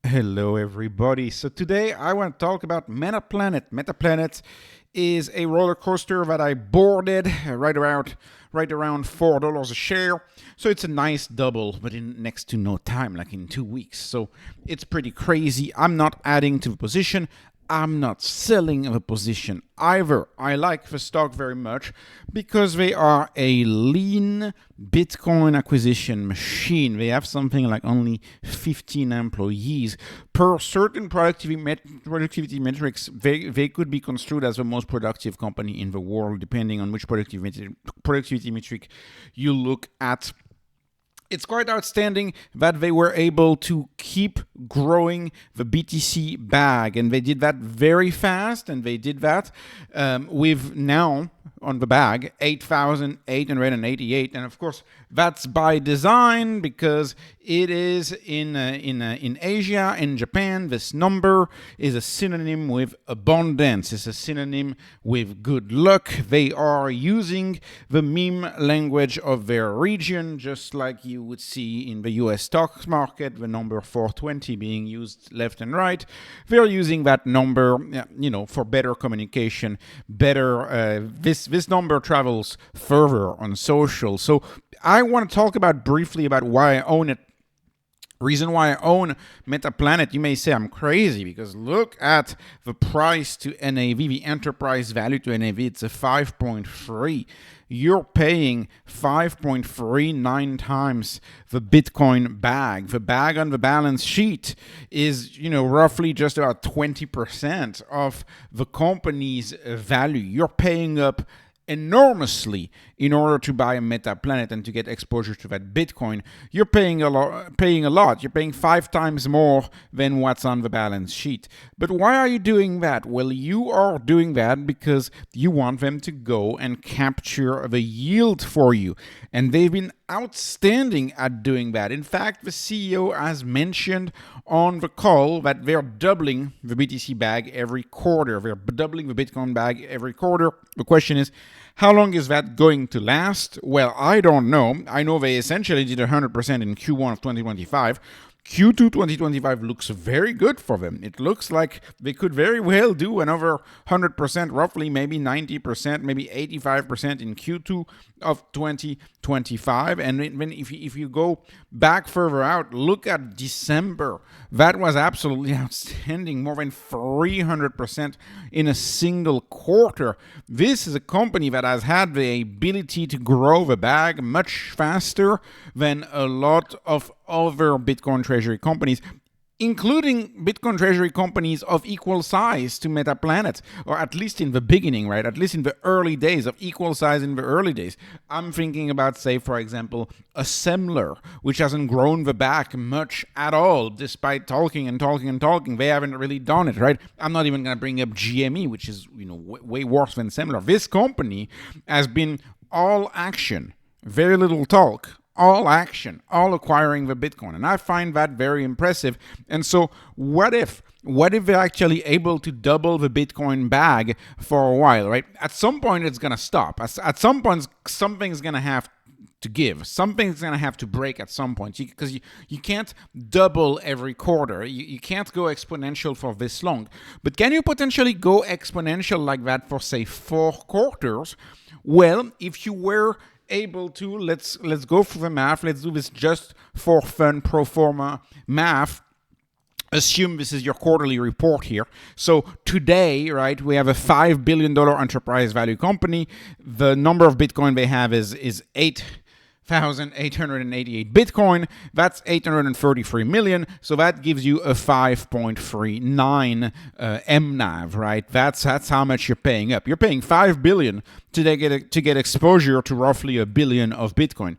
Hello, everybody. So today I want to talk about Metaplanet. Metaplanet is a roller coaster that I boarded right around $4 a share. So it's a nice double, but in next to no time, like in 2 weeks. So it's pretty crazy. I'm not adding to the position. I'm not selling the position either. I like the stock very much because they are a lean Bitcoin acquisition machine. They have something like only 15 employees. Per certain productivity metrics, they could be construed as the most productive company in the world, depending on which productivity metric you look at. It's quite outstanding that they were able to keep growing the BTC bag, and they did that very fast, and they did that with now on the bag 8,888, and of course that's by design because it is in Asia, in Japan. This number is a synonym with abundance. It's a synonym with good luck. They are using the meme language of their region, just like you would see in the US stock market, the number 420 being used left and right. They're using that number, for better communication, better. This number travels further on social. So I want to talk briefly about why I own it. Reason why I own Metaplanet. You may say I'm crazy because look at the price to NAV, the enterprise value to NAV. It's a 5.3. You're paying 5.39 times the Bitcoin bag. The bag on the balance sheet is, roughly just about 20% of the company's value. You're paying up enormously in order to buy a Metaplanet and to get exposure to that Bitcoin. You're paying a lot. You're paying 5 times more than what's on the balance sheet. But why are you doing that? Well, you are doing that because you want them to go and capture the yield for you. And they've been outstanding at doing that. In fact, the CEO has mentioned on the call that they're doubling the BTC bag every quarter. They're doubling the Bitcoin bag every quarter. The question is, how long is that going to last? Well, I don't know. I know they essentially did 100% in Q1 of 2025. Q2 2025 looks very good for them. It looks like they could very well do another 100%, roughly maybe 90%, maybe 85% in Q2 of 2025. And if you go back further out, look at December. That was absolutely outstanding, more than 300% in a single quarter. This is a company that has had the ability to grow the bag much faster than a lot of other Bitcoin treasury companies, including Bitcoin treasury companies of equal size to Metaplanet, or at least in the beginning, right? At least in the early days, of equal size in the early days. I'm thinking about, say, for example, Assembler, which hasn't grown the bag much at all, despite talking and talking and talking. They haven't really done it, right? I'm not even going to bring up GME, which is, way worse than Assembler. This company has been all action, very little talk, all action, all acquiring the Bitcoin. And I find that very impressive. And so what if they're actually able to double the Bitcoin bag for a while, right? At some point, it's going to stop. At some point, something's going to have to give. Something's going to have to break at some point, because you can't double every quarter. You can't go exponential for this long. But can you potentially go exponential like that for, say, 4 quarters? Well, if you were able to, let's go through the math. Let's do this just for fun, pro forma math. Assume this is your quarterly report here. So today, right, we have a $5 billion enterprise value company. The number of Bitcoin they have is 8,888 Bitcoin. That's 833 million. So that gives you a 5.39 MNAV, right? That's how much you're paying up. You're paying 5 billion to get exposure to roughly a billion of Bitcoin.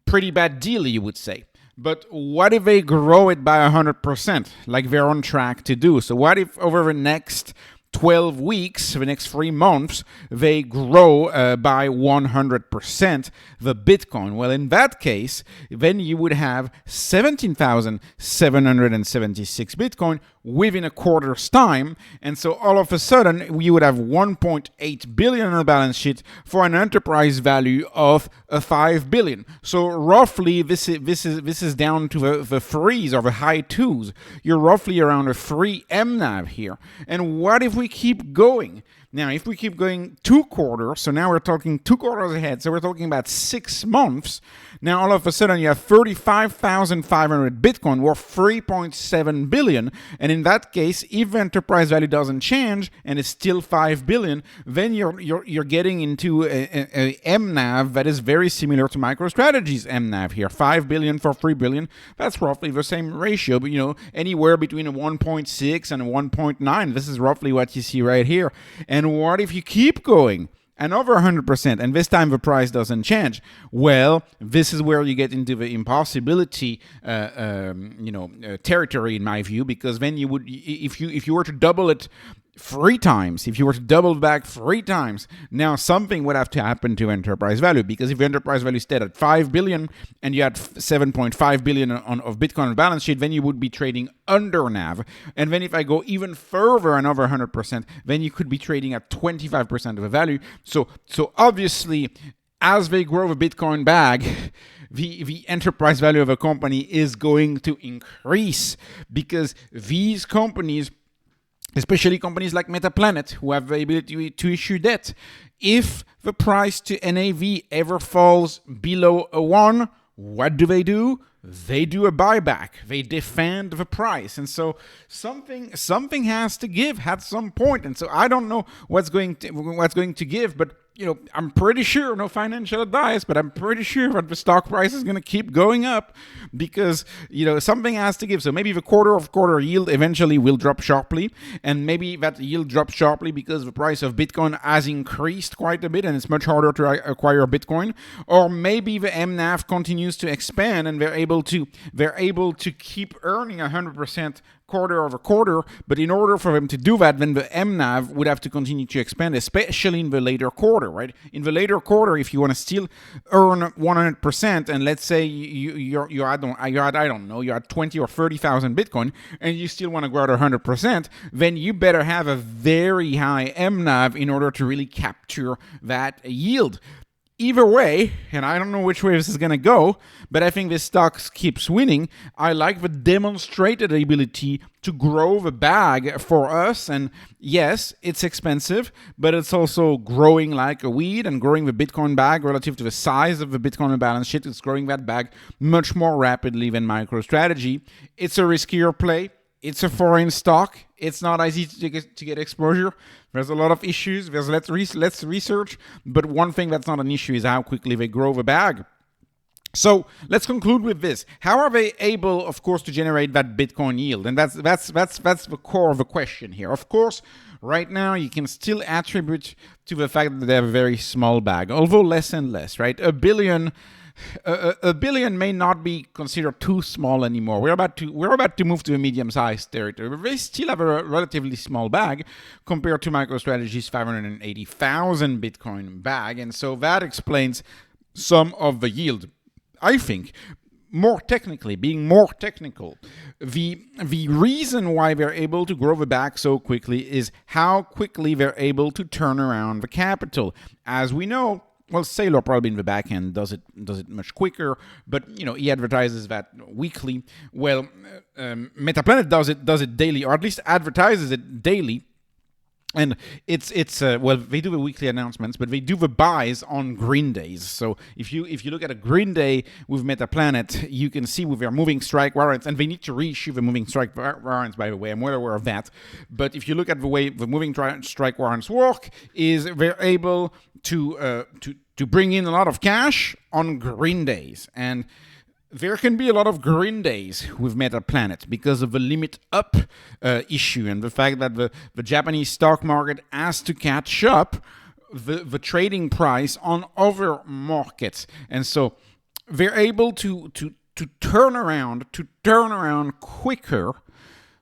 Pretty bad deal, you would say. But what if they grow it by 100%, like they're on track to do? So what if over the next 12 weeks, the next 3 months, they grow by 100% the Bitcoin? Well, in that case, then you would have 17,776 Bitcoin, within a quarter's time. And so all of a sudden, you would have 1.8 billion on the balance sheet for an enterprise value of 5 billion. So roughly, this is down to the threes or the high twos. You're roughly around a 3 MNAV here. And what if we keep going? Now, if we keep going 2 quarters, so now we're talking 2 quarters ahead, so we're talking about 6 months. Now, all of a sudden, you have 35,500 Bitcoin worth 3.7 billion. And in that case, if the enterprise value doesn't change and it's still 5 billion, then you're getting into a MNAV that is very similar to MicroStrategy's MNAV here. 5 billion for 3 billion, that's roughly the same ratio, but anywhere between a 1.6 and a 1.9. This is roughly what you see right here. And what if you keep going another 100%, and this time the price doesn't change? Well, this is where you get into the impossibility, territory, in my view, because then you would, if you were to double it 3 times, if you were to double back 3 times, now something would have to happen to enterprise value, because if enterprise value stayed at 5 billion and you had 7.5 billion of Bitcoin on the balance sheet, then you would be trading under NAV. And then if I go even further, another 100%, then you could be trading at 25% of the value. So obviously, as they grow the Bitcoin bag, the enterprise value of a company is going to increase, because these companies, especially companies like Metaplanet, who have the ability to issue debt, if the price to NAV ever falls below a 1, what do? They do a buyback. They defend the price. And so something has to give at some point. And so I don't know what's going to give, but I'm pretty sure, no financial advice, but I'm pretty sure that the stock price is going to keep going up, because something has to give. So maybe the quarter yield eventually will drop sharply, and maybe that yield drops sharply because the price of Bitcoin has increased quite a bit and it's much harder to acquire Bitcoin. Or maybe the MNAV continues to expand and they're able to keep earning 100% quarter over quarter. But in order for them to do that, then the MNAV would have to continue to expand, especially in the later quarter, right? In the later quarter, if you want to still earn 100%, and let's say you're at 20 or 30,000 Bitcoin, and you still want to grow at 100%, then you better have a very high MNAV in order to really capture that yield. Either way, and I don't know which way this is going to go, but I think this stock keeps winning. I like the demonstrated ability to grow the bag for us. And yes, it's expensive, but it's also growing like a weed and growing the Bitcoin bag relative to the size of the Bitcoin balance sheet. It's growing that bag much more rapidly than MicroStrategy. It's a riskier play. It's a foreign stock. It's not easy to get exposure. There's a lot of issues. There's less research. But one thing that's not an issue is how quickly they grow the bag. So let's conclude with this. How are they able, of course, to generate that Bitcoin yield? And that's the core of the question here. Of course, right now you can still attribute to the fact that they have a very small bag, although less and less, right? A billion may not be considered too small anymore. We're about to move to a medium-sized territory, but they still have a relatively small bag compared to MicroStrategy's 580,000 Bitcoin bag, and so that explains some of the yield. I think, being more technical, the reason why they're able to grow the bag so quickly is how quickly they're able to turn around the capital. As we know, well, Saylor probably in the back end does it much quicker, but he advertises that weekly. Well, Metaplanet does it daily, or at least advertises it daily. And it's they do the weekly announcements, but they do the buys on green days. So if you look at a green day with Metaplanet, you can see with their moving strike warrants, and they need to reissue the moving strike warrants, by the way. I'm well aware of that. But if you look at the way the moving strike warrants work, is they're able to bring in a lot of cash on green days. And there can be a lot of green days with Metaplanet because of the limit up issue and the fact that the Japanese stock market has to catch up the trading price on other markets. And so they're able to turn around quicker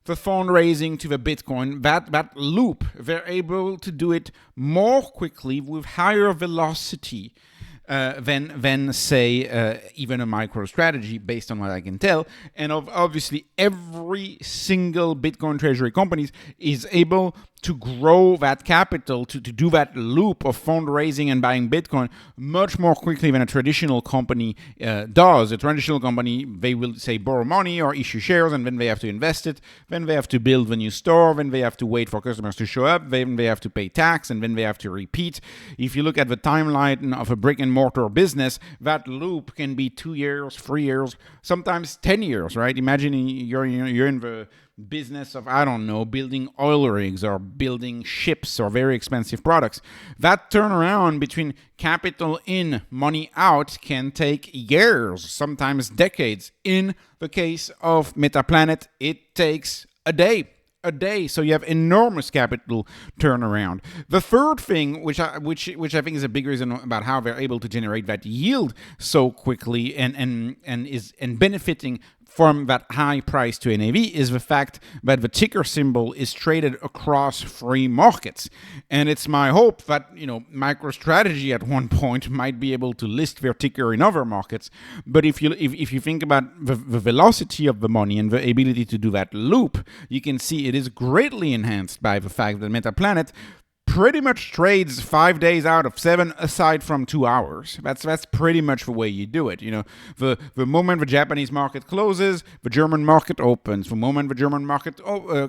the fundraising to the Bitcoin, that loop. They're able to do it more quickly with higher velocity than say even a micro strategy, based on what I can tell. And obviously every single Bitcoin treasury companies is able to grow that capital, to do that loop of fundraising and buying Bitcoin much more quickly than a traditional company does. A traditional company, they will say borrow money or issue shares, and then they have to invest it, then they have to build the new store, then they have to wait for customers to show up, then they have to pay tax, and then they have to repeat. If you look at the timeline of a brick and mortar business, that loop can be 2 years, 3 years, sometimes 10 years, right? Imagine you're in the business of, I don't know, building oil rigs or building ships or very expensive products. That turnaround between capital in, money out can take years, sometimes decades. In the case of Metaplanet, it takes a day. So you have enormous capital turnaround. The third thing, which I think is a big reason about how they're able to generate that yield so quickly and benefiting from that high price to NAV, is the fact that the ticker symbol is traded across 3 markets. And it's my hope that, MicroStrategy at one point might be able to list their ticker in other markets. But if you think about the velocity of the money and the ability to do that loop, you can see it is greatly enhanced by the fact that Metaplanet pretty much trades 5 days out of 7, aside from 2 hours. That's pretty much the way you do it. The moment the Japanese market closes, the German market opens. The moment the German market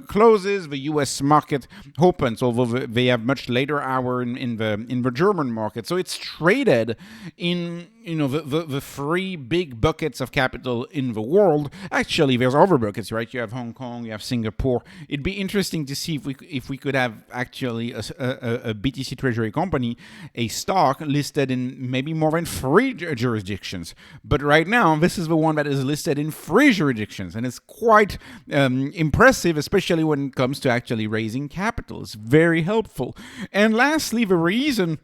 closes, the U.S. market opens. Although they have much later hour in the German market, so it's traded in the 3 big buckets of capital in the world. Actually, there's other buckets, right? You have Hong Kong, you have Singapore. It'd be interesting to see if we could have actually a BTC treasury company, a stock listed in maybe more than 3 jurisdictions. But right now, this is the one that is listed in 3 jurisdictions, and it's quite impressive, especially when it comes to actually raising capital. It's very helpful. And lastly, the reason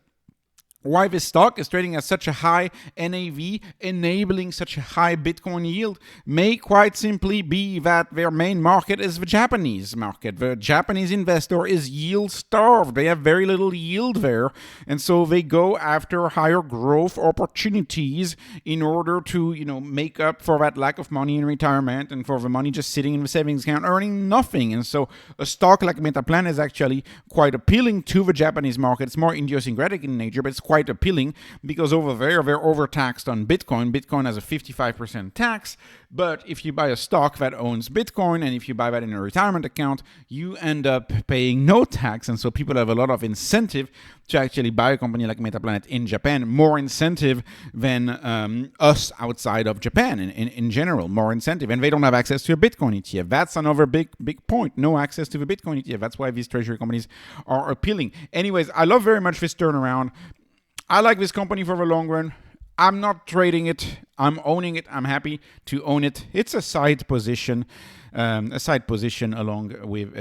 why this stock is trading at such a high NAV, enabling such a high Bitcoin yield, may quite simply be that their main market is the Japanese market. The Japanese investor is yield starved. They have very little yield there, and so they go after higher growth opportunities in order to, make up for that lack of money in retirement and for the money just sitting in the savings account earning nothing. And so a stock like Metaplanet is actually quite appealing to the Japanese market. It's more idiosyncratic in nature, but it's quite appealing because over there they're overtaxed on Bitcoin. Bitcoin has a 55% tax, but if you buy a stock that owns Bitcoin and if you buy that in a retirement account, you end up paying no tax. And so people have a lot of incentive to actually buy a company like Metaplanet in Japan, more incentive than us outside of Japan in general, more incentive. And they don't have access to a Bitcoin ETF. That's another big point. No access to the Bitcoin ETF. That's why these treasury companies are appealing. Anyways, I love very much this turnaround. I like this company for the long run. I'm not trading it. I'm owning it. I'm happy to own it. It's a side position along with,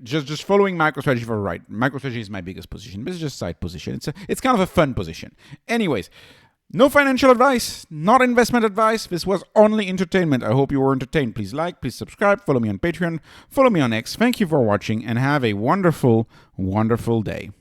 just following MicroStrategy for the right. MicroStrategy is my biggest position, but it's just a side position. It's kind of a fun position. Anyways, no financial advice, not investment advice. This was only entertainment. I hope you were entertained. Please like, please subscribe, follow me on Patreon, follow me on X. Thank you for watching, and have a wonderful, wonderful day.